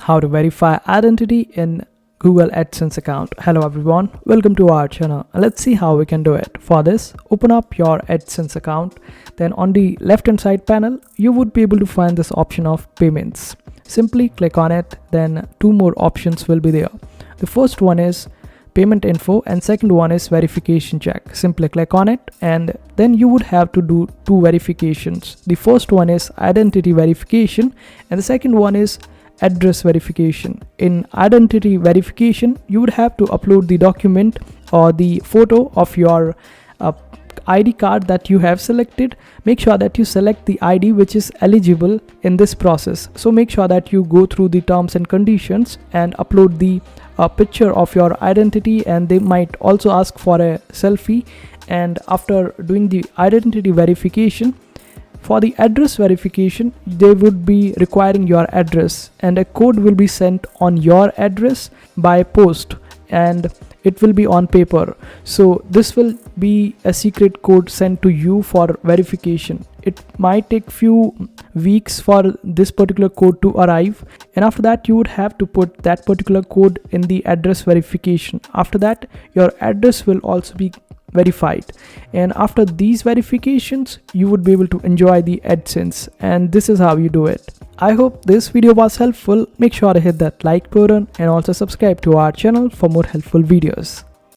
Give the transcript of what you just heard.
how to verify identity in Google AdSense account. Hello everyone, welcome to our channel. Let's see how we can do it. For this, open up your AdSense account. Then on the left hand side panel, you would be able to find this option of payments. Simply click on it, then two more options will be there. The first one is payment info and second one is verification check. Simply click on it and then you would have to do two verifications. The first one is identity verification and the second one is address verification. In identity verification, you would have to upload the document or the photo of your ID card that you have selected. Make sure that you select the ID which is eligible in this process. So make sure that you go through the terms and conditions and upload the picture of your identity, and they might also ask for a selfie. And after doing the identity verification, for the address verification, they would be requiring your address and a code will be sent on your address by post and it will be on paper. So this will be a secret code sent to you for verification. It might take few weeks for this particular code to arrive, and after that you would have to put that particular code in the address verification. After that, your address will also be verified, and after these verifications you would be able to enjoy the AdSense. And this is how you do it. I hope this video was helpful. Make sure to hit that like button and also subscribe to our channel for more helpful videos.